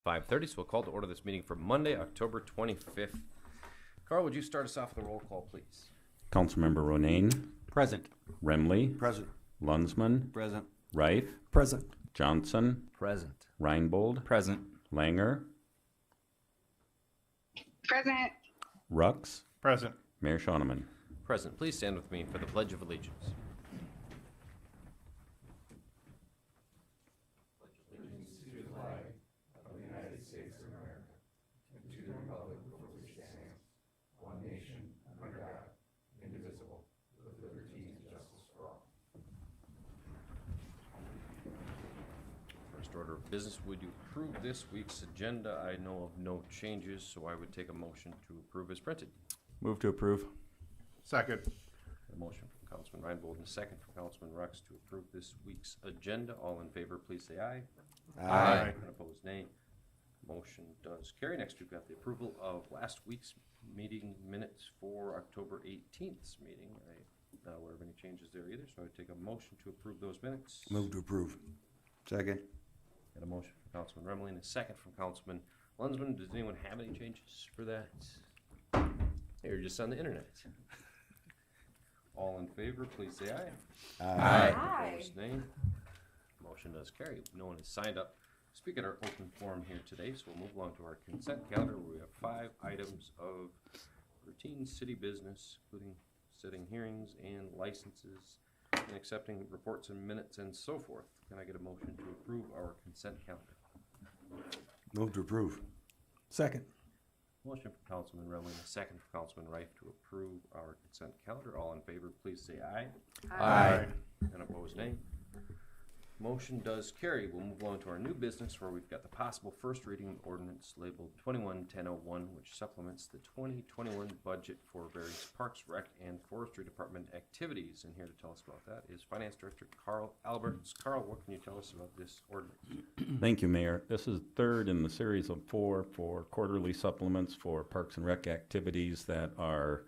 5:30, so we'll call to order this meeting for Monday, October 25th. Carl, would you start us off with a roll call, please? Councilmember Ronayne. Present. Remley. Present. Lunsman. Present. Reif. Present. Johnson. Present. Reinbold. Present. Langer. Present. Rux. Present. Mayor Schoeneman. Present. Please stand with me for the Pledge of Allegiance. Order of business, would you approve this week's agenda? I know of no changes, so I would take a motion to approve as printed. Move to approve. Second. A motion from Councilman Reinbold and a second from Councilman Rux to approve this week's agenda. All in favor, please say aye. Aye. And opposed, nay. Motion does carry. Next, we've got the approval of last week's meeting minutes for October 18th's meeting. I'm not aware of any changes there either, so I would take a motion to approve those minutes. Move to approve. Second. Got a motion from Councilman Remley and a second from Councilman Lunsman. Does anyone have any changes for that? You're just on the internet. All in favor, please say aye. Aye. Opposed, nay. Motion does carry. No one has signed up. Speak at our open forum here today, so we'll move along to our consent calendar where we have 5 items of routine city business, including setting hearings and licenses, and accepting reports and minutes and so forth. Can I get a motion to approve our consent calendar? Move to approve. Second. Motion from Councilman Remley and a second from Councilman Reif to approve our consent calendar. All in favor, please say aye. Aye. And opposed, nay. Motion does carry. We'll move along to our new business where we've got the possible first reading of ordinance labeled 21-1001, which supplements the 2021 budget for various Parks, Rec, and Forestry Department activities. And here to tell us about that is Finance Director Karl Alberts. Karl, what can you tell us about this ordinance? Thank you, Mayor. This is third in the series of 4 for quarterly supplements for Parks and Rec activities that are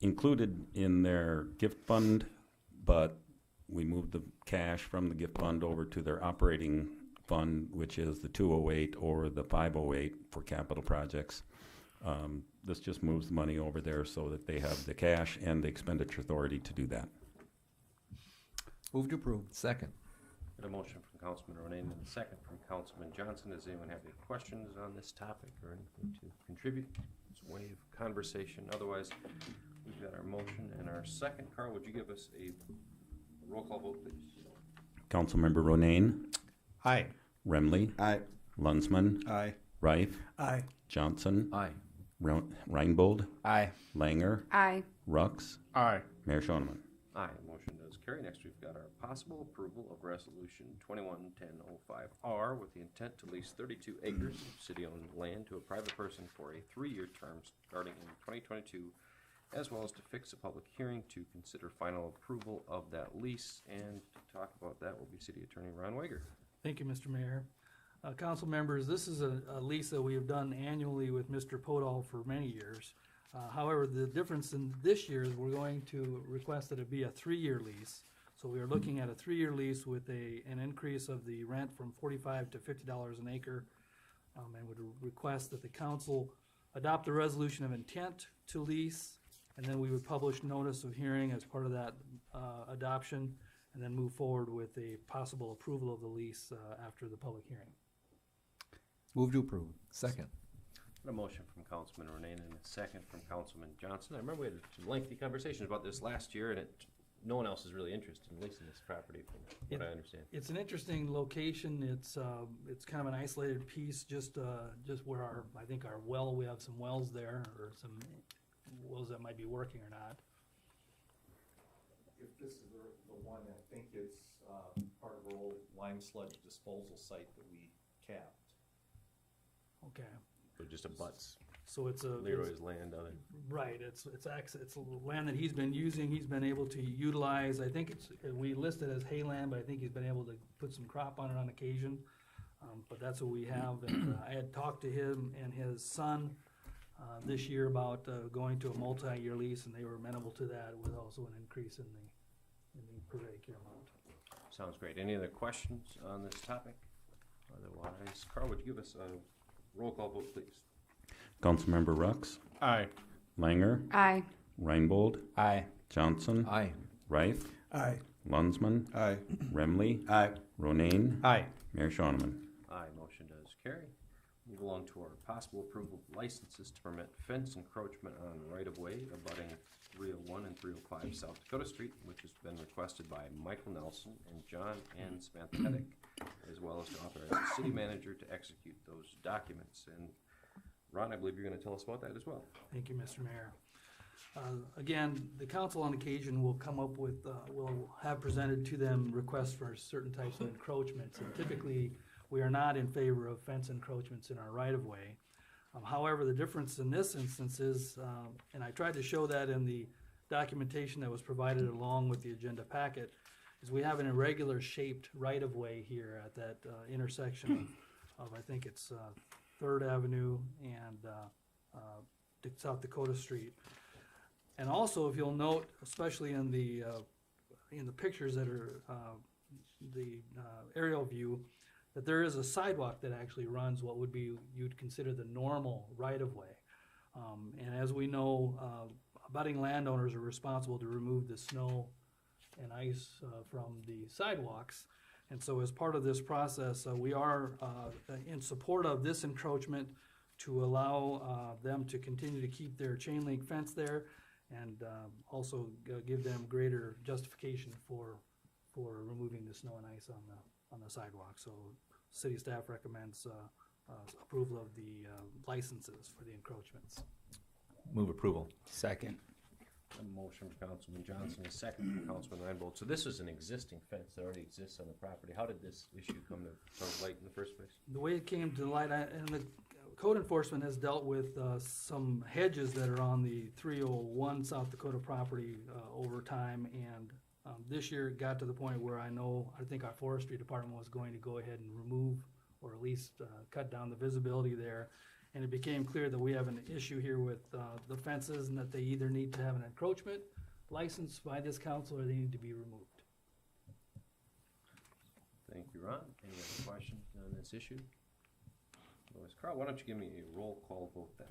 included in their gift fund, but we moved the cash from the gift fund over to their operating fund, which is the 208 or the 508 for capital projects. This just moves the money over there so that they have the cash and the expenditure authority to do that. Move to approve. Second. Got a motion from Councilman Ronayne and a second from Councilman Johnson. Does anyone have any questions on this topic or anything to contribute? It's a way of conversation. Otherwise, we've got our motion and our second. Carl, would you give us a roll call vote, please? Councilmember Ronayne. Aye. Remley. Aye. Lunsman. Aye. Reif. Aye. Johnson. Aye. Reinbold. Aye. Langer. Aye. Rux. Aye. Mayor Schoeneman. Aye. Motion does carry. Next, we've got our possible approval of Resolution 21-1005R with the intent to lease 32 acres of city-owned land to a private person for a 3-year term starting in 2022, as well as to fix a public hearing to consider final approval of that lease. And to talk about that will be City Attorney Ron Wager. Thank you, Mr. Mayor. Council members, this is a lease that we have done annually with Mr. Podol for many years. However, the difference in this year is we're going to request that it be a 3-year lease. So we are looking at a 3-year lease with an increase of the rent from $45 to $50 an acre, and would request that the council adopt a resolution of intent to lease, and then we would publish notice of hearing as part of that adoption, and then move forward with a possible approval of the lease after the public hearing. Move to approve. Second. A motion from Councilman Ronayne and a second from Councilman Johnson. I remember we had lengthy conversations about this last year, and no one else is really interested in leasing this property, from what I understand. It's an interesting location. It's kind of an isolated piece, just where I think our well, we have some wells there, or some wells that might be working or not. If this is the one, I think it's part of our old lime sludge disposal site that we capped. Okay. So just abuts So it's a Leroy's land out there. right. It's land that he's been using. He's been able to utilize. I think we list it as hayland, but I think he's been able to put some crop on it on occasion. But that's what we have. And I had talked to him and his son this year about going to a multi-year lease, and they were amenable to that, with also an increase in the per acre amount. Sounds great. Any other questions on this topic? Otherwise, Karl, would you give us a roll call vote, please? Councilmember Rux, Aye. Langer, Aye. Reinbold, Aye. Johnson, Aye. Reif, Aye. Lunsman, Aye. Remley, Aye. Ronayne, Aye. Mayor Shonneman. Aye, motion does carry. Move along to our possible approval of licenses to permit fence encroachment on right-of-way abutting 301 and 305 South Dakota Street, which has been requested by Michael Nelson and John and Samantha Pettick, as well as to authorize the city manager to execute those documents. And Ron, I believe you're gonna tell us about that as well. Thank you, Mr. Mayor. Again, the council on occasion will come up with, will have presented to them requests for certain types of encroachments. And typically, we are not in favor of fence encroachments in our right-of-way. However, the difference in this instance is, and I tried to show that in the documentation that was provided along with the agenda packet, is we have an irregular shaped right-of-way here at that intersection of I think it's 3rd Avenue and South Dakota Street. And also, if you'll note, especially in the pictures that are the aerial view, that there is a sidewalk that actually runs what would be, you'd consider the normal right-of-way. And as we know, abutting landowners are responsible to remove the snow and ice from the sidewalks. And so as part of this process, we are in support of this encroachment to allow them to continue to keep their chain link fence there and also give them greater justification for removing the snow and ice on the sidewalk. So city staff recommends approval of the licenses for the encroachments. Move approval. Second. A motion from Councilman Johnson, a second from Councilman Reinbold. So this is an existing fence that already exists on the property. How did this issue come to light in the first place? The way it came to light, and the code enforcement has dealt with some hedges that are on the 301 South Dakota property over time, and this year it got to the point where I think our forestry department was going to go ahead and remove or at least cut down the visibility there. And it became clear that we have an issue here with the fences and that they either need to have an encroachment license by this council or they need to be removed. Thank you, Ron. Any other questions on this issue? Otherwise, Karl, why don't you give me a roll call vote then?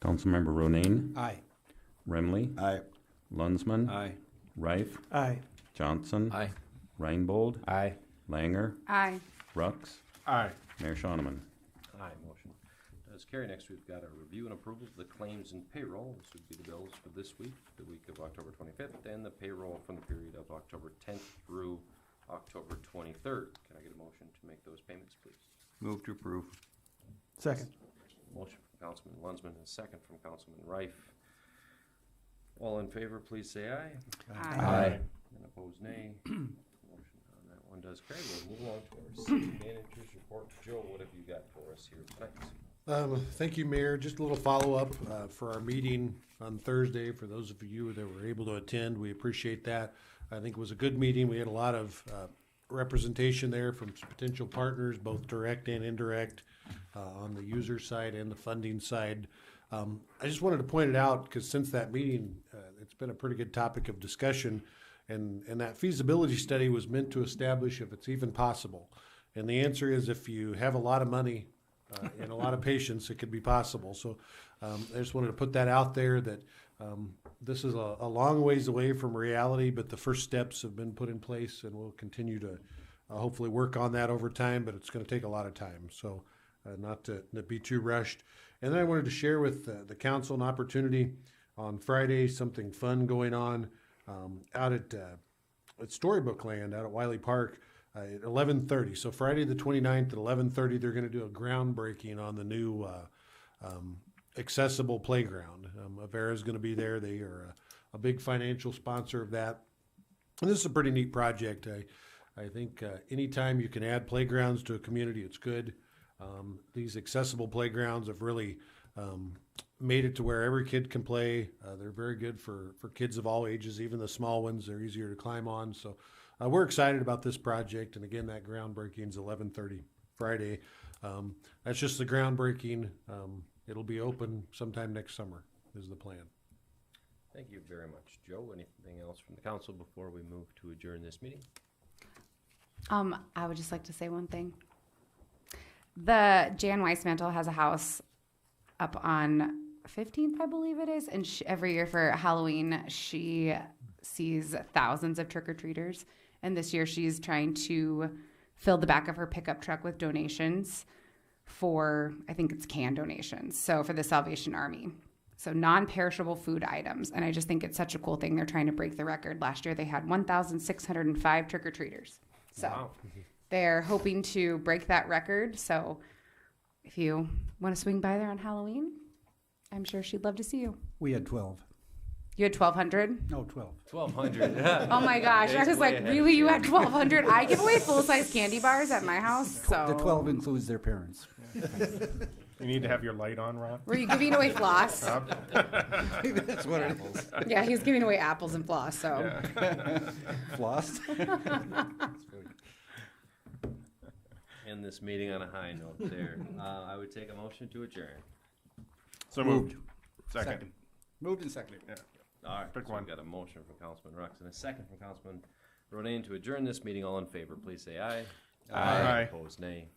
Councilmember Ronayne, Aye. Remley, Aye. Lunsman, Aye. Reif, Aye. Johnson, Aye. Reinbold, Aye. Langer, Aye. Rux, Aye. Mayor Shonneman. Aye, motion does carry. Next, we've got a review and approval of the claims and payroll. This would be the bills for this week, the week of October 25th, and the payroll from the period of October 10th through October 23rd. Can I get a motion to make those payments, please? Move to approve. Second. Motion from Councilman Lunsman and a second from Councilman Reif. All in favor, please say aye. Aye. And opposed, nay. Motion on that one does carry. We'll move along to our city manager's report. Joe, what have you got for us here tonight? Thank you, Mayor. Just a little follow-up for our meeting on Thursday. For those of you that were able to attend, we appreciate that. I think it was a good meeting. We had a lot of representation there from potential partners, both direct and indirect, on the user side and the funding side. I just wanted to point it out because since that meeting, it's been a pretty good topic of discussion. And that feasibility study was meant to establish if it's even possible. And the answer is if you have a lot of money and a lot of patience, it could be possible. So I just wanted to put that out there that this is a long ways away from reality, but the first steps have been put in place and we'll continue to hopefully work on that over time, but it's going to take a lot of time. So not to be too rushed. And then I wanted to share with the council an opportunity on Friday, something fun going on out at Storybook Land out at Wiley Park at 11:30. So Friday the 29th at 11:30, they're going to do a groundbreaking on the new accessible playground. Avera is going to be there. They are a big financial sponsor of that. And this is a pretty neat project. I think anytime you can add playgrounds to a community, it's good. These accessible playgrounds have really made it to where every kid can play. They're very good for kids of all ages, even the small ones. They're easier to climb on. So we're excited about this project. And again, that groundbreaking is 11:30 Friday. That's just the groundbreaking. It'll be open sometime next summer is the plan. Thank you very much, Joe. Anything else from the council before we move to adjourn this meeting? I would just like to say one thing. The Jan Weissmantel has a house up on 15th, I believe it is, and every year for Halloween she sees thousands of trick-or-treaters, and this year she's trying to fill the back of her pickup truck with donations for, I think it's canned donations, so for the Salvation Army. So non-perishable food items, and I just think it's such a cool thing. They're trying to break the record. Last year they had 1,605 trick-or-treaters. So Wow. they're hoping to break that record. So if you want to swing by there on Halloween, I'm sure she'd love to see you. We had 12. You had 1,200? No, 12. 1,200. Oh my gosh. I was like, really? You had 1,200? I give away full-size candy bars at my house. So The 12 includes their parents. You need to have your light on, Ron. Were you giving away floss? That's what it is. Yeah, he's giving away apples and floss. So Floss. End this meeting on a high note there. I would take a motion to adjourn. So moved. Second. Moved and seconded. Yeah. All right, Pick so one. we've got a motion from Councilman Rux and a second from Councilman Rodan to adjourn this meeting. All in favor, please say aye. Aye. Opposed, nay.